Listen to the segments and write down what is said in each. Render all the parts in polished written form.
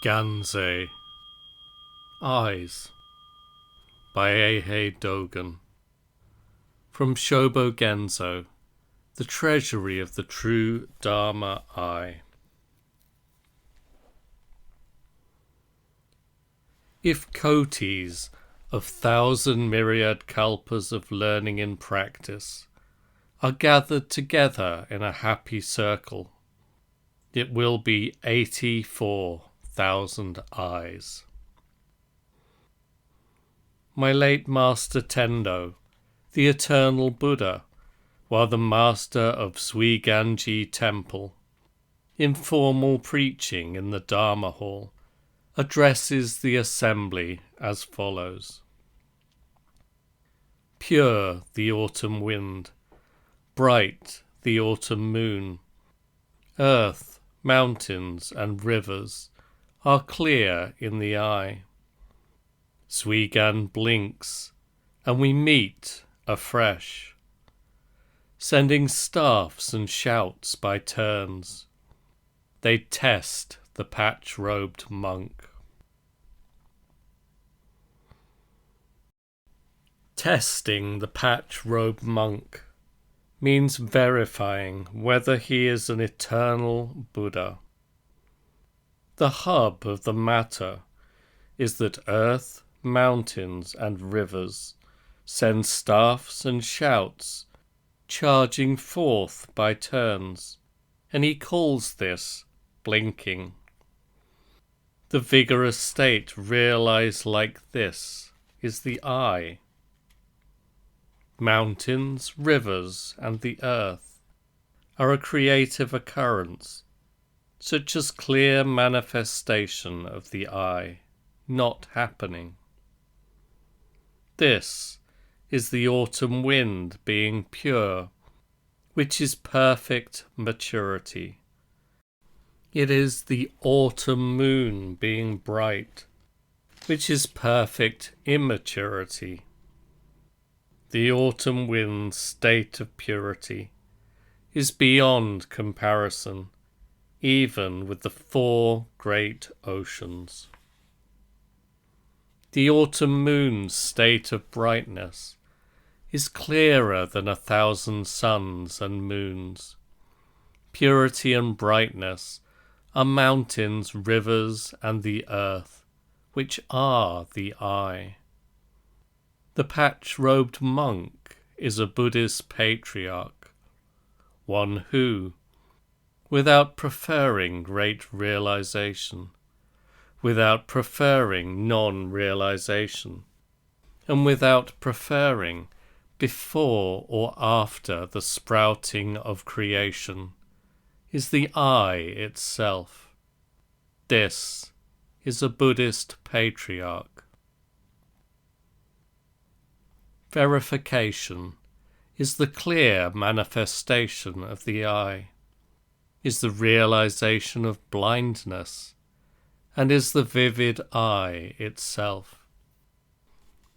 Ganzei. Eyes by Eihei Dogen. From Shobogenzo, the treasury of the true Dharma eye. If kotis of thousand myriad kalpas of learning in practice are gathered together in a happy circle, it will be 84,000 eyes. My late master Tendo, the eternal Buddha, while the master of Suiganji Temple, in formal preaching in the Dharma Hall, addresses the assembly as follows. Pure the autumn wind, bright the autumn moon, earth, mountains and rivers are clear in the eye. Suigan blinks, and we meet afresh, sending staffs and shouts by turns. They test the patch-robed monk. Testing the patch-robed monk means verifying whether he is an eternal Buddha. The hub of the matter is that earth, mountains and rivers send staffs and shouts charging forth by turns, and he calls this blinking. The vigorous state realized like this is the eye. Mountains, rivers, and the earth are a creative occurrence, such as clear manifestation of the eye, not happening. This is the autumn wind being pure, which is perfect maturity. It is the autumn moon being bright, which is perfect immaturity. The autumn wind's state of purity is beyond comparison, even with the four great oceans. The autumn moon's state of brightness is clearer than 1,000 suns and moons. Purity and brightness are mountains, rivers, and the earth, which are the eye. The patch-robed monk is a Buddhist patriarch, one who, without preferring great realization, without preferring non-realization, and without preferring before or after the sprouting of creation, is the eye itself. This is a Buddhist patriarch. Verification is the clear manifestation of the eye, is the realization of blindness, and is the vivid eye itself.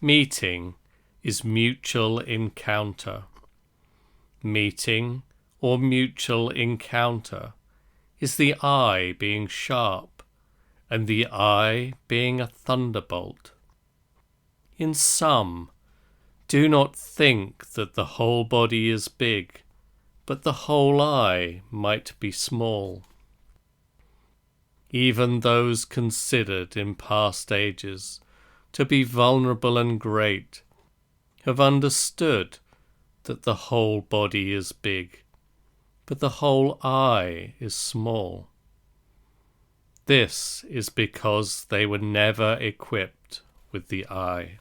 Meeting is mutual encounter. Meeting or mutual encounter is the eye being sharp, and the eye being a thunderbolt. In sum, do not think that the whole body is big, but the whole eye might be small. Even those considered in past ages to be vulnerable and great have understood that the whole body is big, but the whole eye is small. This is because they were never equipped with the eye.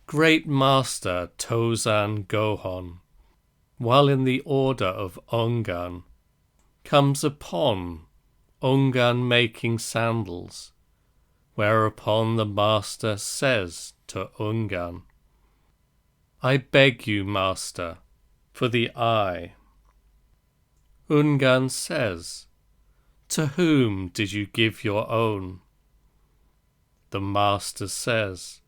Great Master Tozan Gohon, while in the order of Ongan, comes upon Ongan making sandals, whereupon the Master says to Ongan, I beg you, Master, for the eye. Ongan says, to whom did you give your own? The Master says,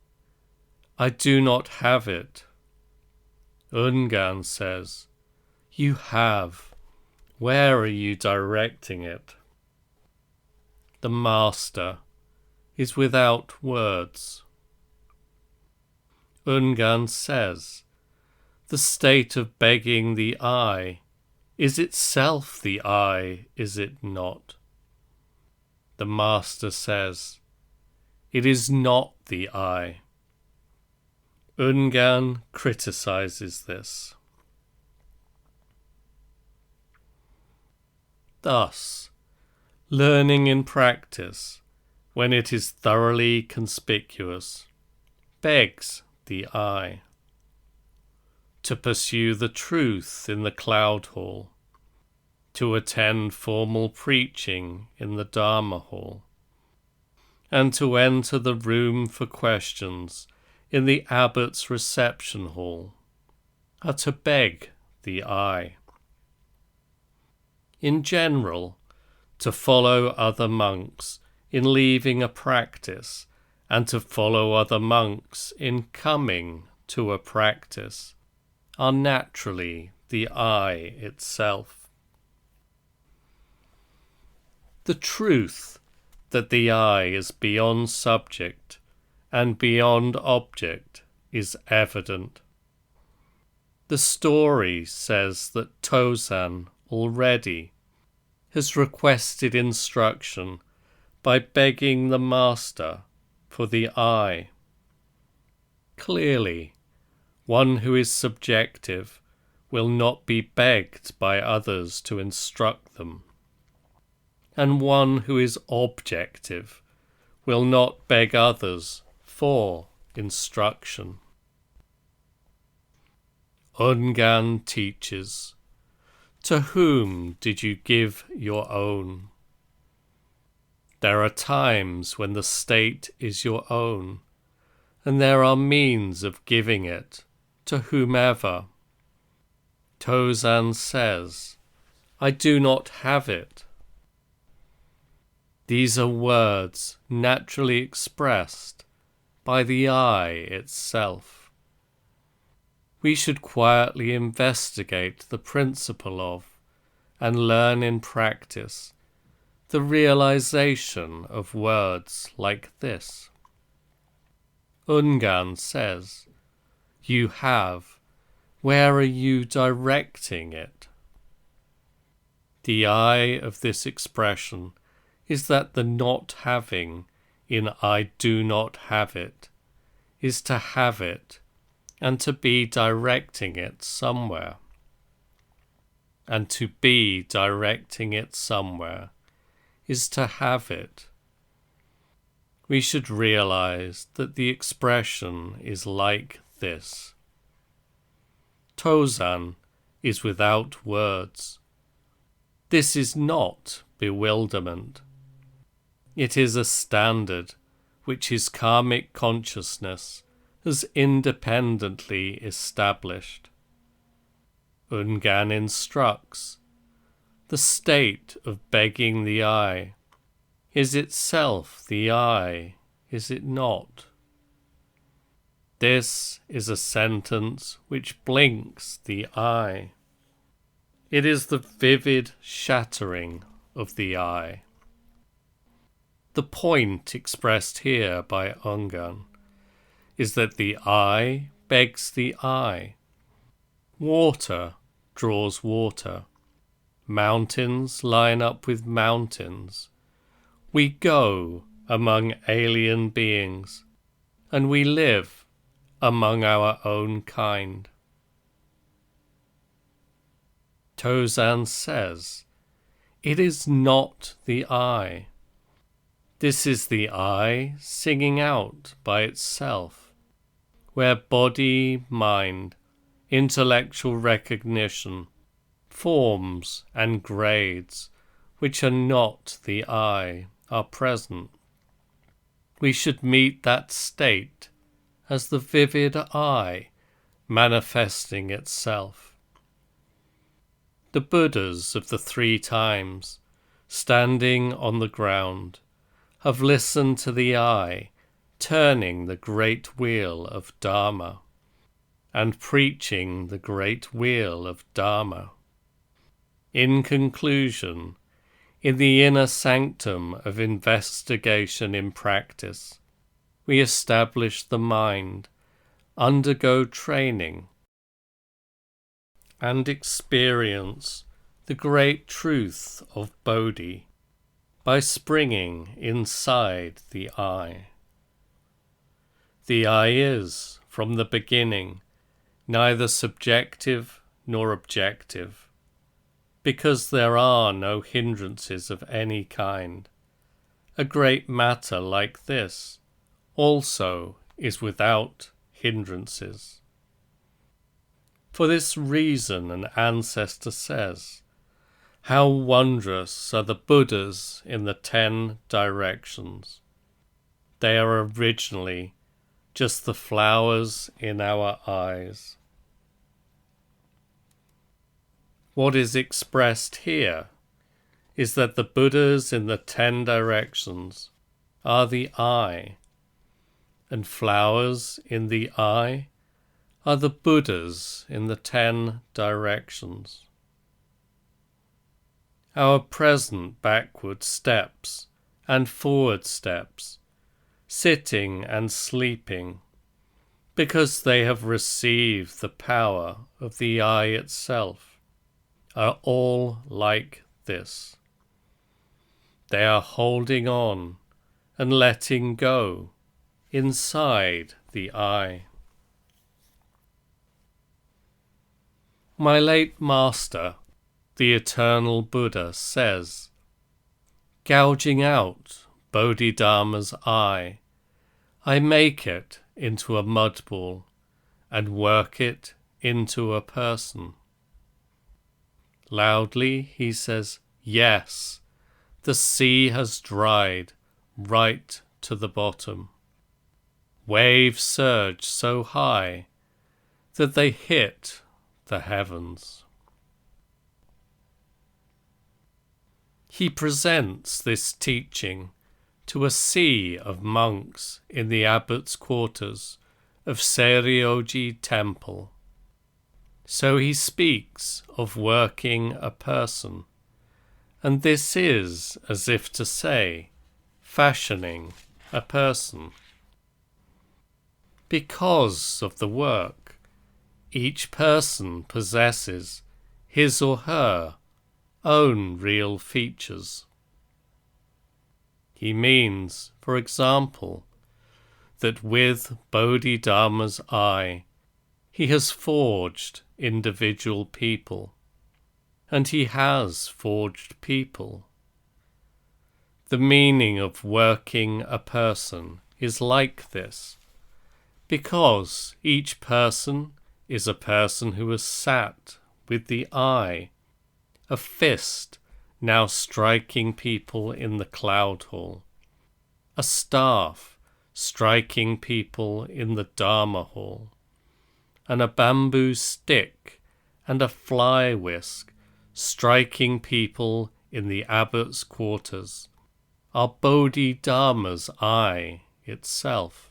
I do not have it. Ongan says, you have. Where are you directing it? the Master, is without words. Ungan says, the state of begging the I is itself the I, is it not? The Master says, it is not the I. Ungan criticizes this. Thus, learning in practice, when it is thoroughly conspicuous, begs the I. To pursue the truth in the cloud hall, to attend formal preaching in the Dharma hall, and to enter the room for questions in the abbot's reception hall, are to beg the I. In general, to follow other monks in leaving a practice, and to follow other monks in coming to a practice, are naturally the I itself. The truth that the I is beyond subject and beyond object is evident. The story says that Tozan already has requested instruction by begging the Master for the I. Clearly, one who is subjective will not be begged by others to instruct them, and one who is objective will not beg others for instruction. Ungan teaches, to whom did you give your own? There are times when the state is your own, and there are means of giving it to whomever. Tozan says, I do not have it. These are words naturally expressed by the I itself. We should quietly investigate the principle of, and learn in practice, the realization of words like this. Ungan says, you have, where are you directing it? The I of this expression is that the not having in I do not have it is to have it and to be directing it somewhere. And to be directing it somewhere is to have it. We should realize that the expression is like this. Tozan is without words. This is not bewilderment. It is a standard which his karmic consciousness has independently established. Ungan instructs, the state of begging the I is itself the I, is it not? This is a sentence which blinks the I. It is the vivid shattering of the I. The point expressed here by Ungan is that the I begs the I. Water draws water. Mountains line up with mountains. We go among alien beings, and we live among our own kind. Tozan says, it is not the I. This is the I singing out by itself, where body, mind, intellectual recognition, forms and grades, which are not the I, are present. We should meet that state as the vivid I manifesting itself. The Buddhas of the 3 times, standing on the ground, have listened to the I turning the great wheel of Dharma, and preaching the great wheel of Dharma. In conclusion, In the inner sanctum of investigation in practice, we establish the mind, undergo training, and experience the great truth of Bodhi by springing inside the I. The I is, from the beginning, neither subjective nor objective, because there are no hindrances of any kind. A great matter like this also is without hindrances. For this reason an ancestor says, "How wondrous are the Buddhas in the 10 directions. They are originally just the flowers in our eyes." What is expressed here is that the Buddhas in the 10 directions are the I, and flowers in the I are the Buddhas in the 10 directions. Our present backward steps and forward steps, sitting and sleeping, because they have received the power of the I itself, are all like this. They are holding on and letting go inside the I. My late master, the eternal Buddha, says, "Gouging out Bodhidharma's I make it into a mud ball and work it into a person." Loudly he says, "Yes, the sea has dried right to the bottom. Waves surge so high that they hit the heavens." He presents this teaching to a sea of monks in the abbot's quarters of Seiryoji Temple. So he speaks of working a person, and this is as if to say, fashioning a person. Because of the work, each person possesses his or her own real features. He means, for example, that with Bodhidharma's I, he has forged individual people, and he has forged people. The meaning of working a person is like this, because each person is a person who has sat with the I, a fist now striking people in the cloud hall, a staff striking people in the Dharma hall, and a bamboo stick and a fly whisk striking people in the abbot's quarters, are Bodhidharma's I itself.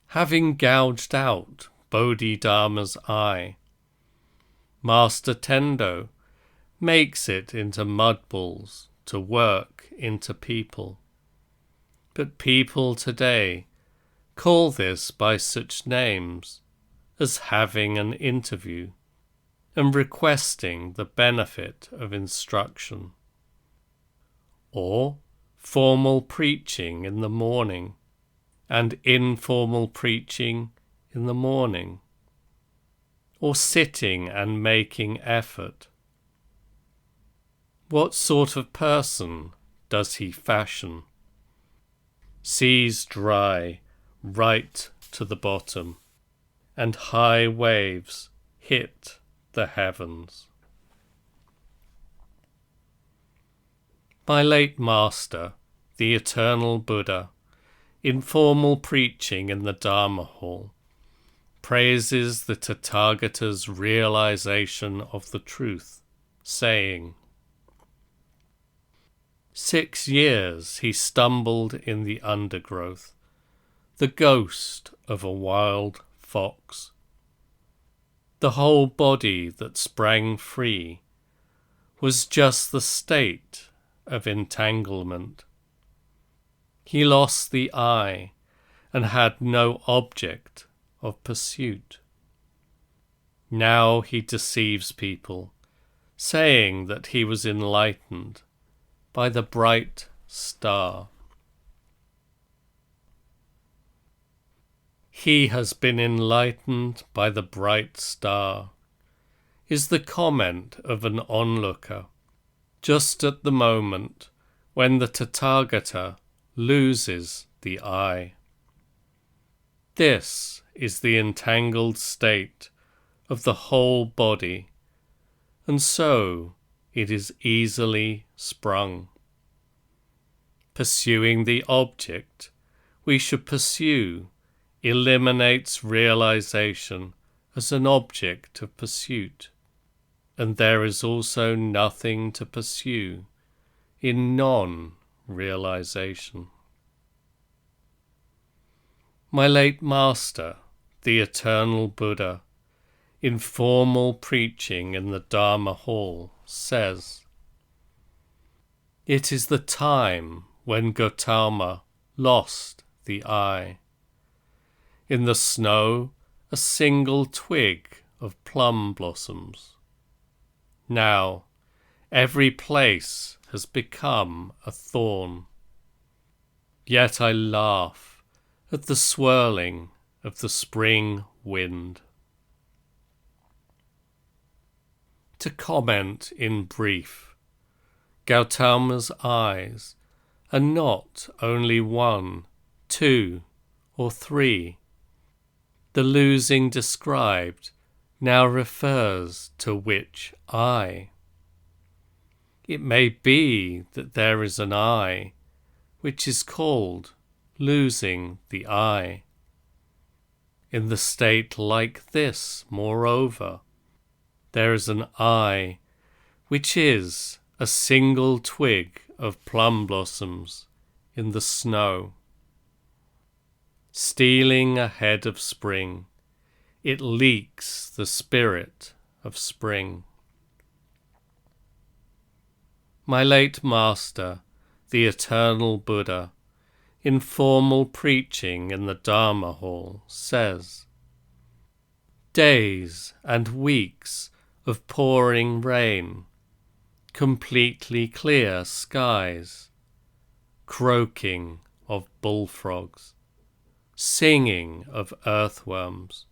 Having gouged out Bodhidharma's I, Master Tendo makes it into mud balls to work into people. But people today call this by such names as having an interview and requesting the benefit of instruction, or formal preaching in the morning and informal preaching in the morning, or sitting and making effort. What sort of person does he fashion? Seas dry right to the bottom, and high waves hit the heavens. My late master, the eternal Buddha, in formal preaching in the Dharma hall, praises the Tathagata's realization of the truth, saying, 6 years he stumbled in the undergrowth, the ghost of a wild fox. The whole body that sprang free was just the state of entanglement. He lost the I and had no object of pursuit. Now he deceives people, saying that he was enlightened by the bright star. He has been enlightened by the bright star, is the comment of an onlooker, just at the moment when the Tathagata loses the I. This is the entangled state of the whole body, and so it is easily sprung. Pursuing the object we should pursue eliminates realization as an object of pursuit, and there is also nothing to pursue in non-realization. My late master, the eternal Buddha, in formal preaching in the Dharma Hall, says, "It is the time when Gautama lost the I. In the snow, a single twig of plum blossoms. Now, every place has become a thorn. Yet I laugh at the swirling of the spring wind." To comment in brief, Gautama's eyes are not only 1, 2, or 3. The losing described now refers to which I. It may be that there is an I which is called losing the I. In the state like this, moreover, there is an I which is a single twig of plum blossoms in the snow. Stealing ahead of spring, it leaks the spirit of spring. My late master, the eternal Buddha, in formal preaching in the Dharma Hall, says, "Days and weeks of pouring rain, completely clear skies, croaking of bullfrogs, singing of earthworms.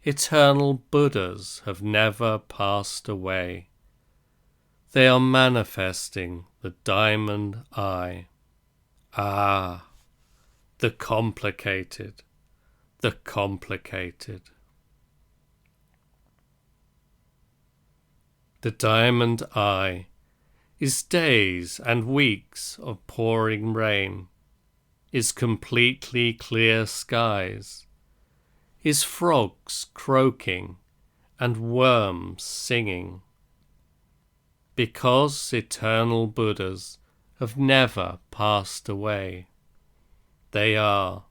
Eternal Buddhas have never passed away. They are manifesting the diamond eye. Ah, the complicated, the complicated." The diamond eye is days and weeks of pouring rain, is completely clear skies, is frogs croaking and worms singing. Because eternal Buddhas have never passed away, they are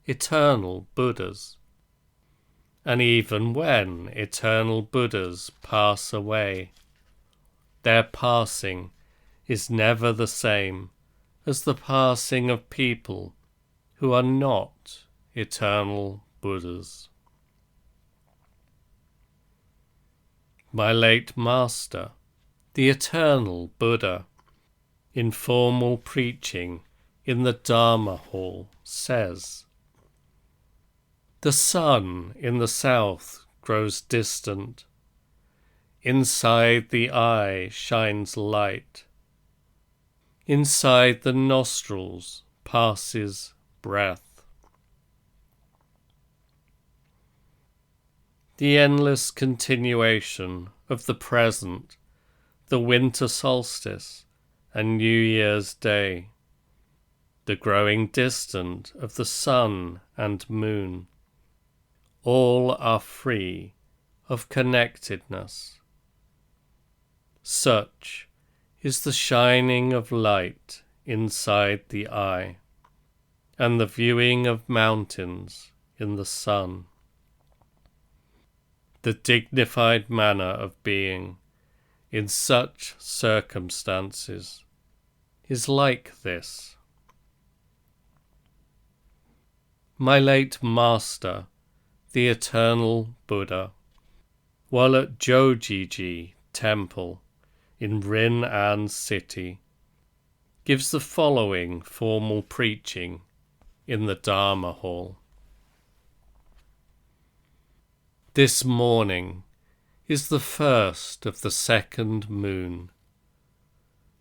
eternal Buddhas. And even when eternal Buddhas pass away, their passing is never the same as the passing of people who are not eternal Buddhas. My late master, the eternal Buddha, in formal preaching in the Dharma Hall, says, "The sun in the south grows distant. Inside the eye shines light. Inside the nostrils passes breath." The endless continuation of the present, the winter solstice and New Year's Day, the growing distant of the sun and moon, all are free of connectedness. Such is the shining of light inside the eye, and the viewing of mountains in the sun. The dignified manner of being in such circumstances is like this. My late master, the eternal Buddha, while at Jojiji Temple in Rin'an City, gives the following formal preaching in the Dharma Hall. This morning is the first of the second moon.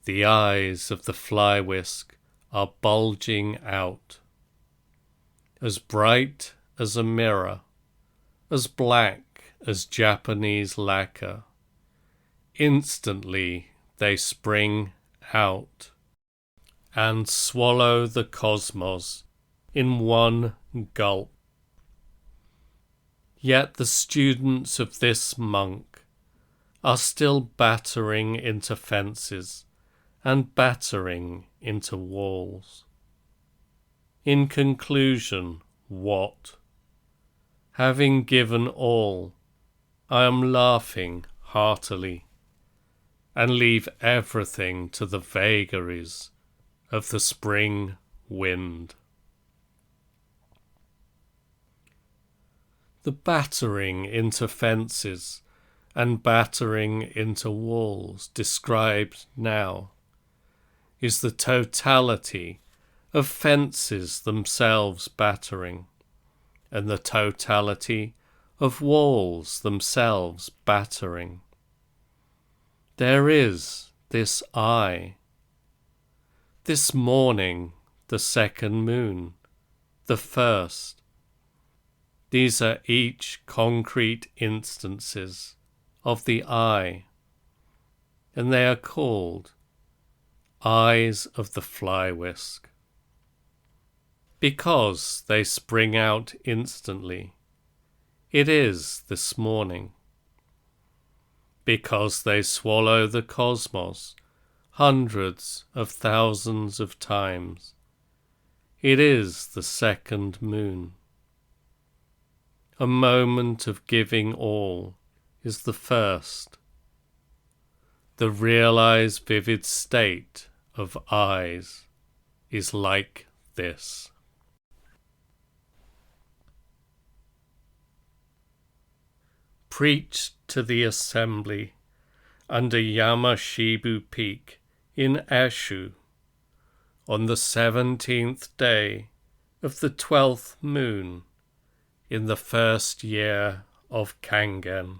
The eyes of the fly whisk are bulging out, as bright as a mirror, as black as Japanese lacquer. Instantly they spring out and swallow the cosmos in one gulp. Yet the students of this monk are still battering into fences and battering into walls. In conclusion, what? Having given all, I am laughing heartily, and leave everything to the vagaries of the spring wind. The battering into fences and battering into walls described now is the totality of fences themselves battering, and the totality of walls themselves battering. There is this I. This morning, the second moon, the first. These are each concrete instances of the I, and they are called eyes of the fly whisk, because they spring out instantly. It is this morning. Because they swallow the cosmos hundreds of thousands of times. It is the second moon. A moment of giving all is the first. The realized vivid state of eyes is like this. Preached to the assembly under Yamashibu Peak in Eshu on the 17th day of the 12th moon in the first year of Kangen.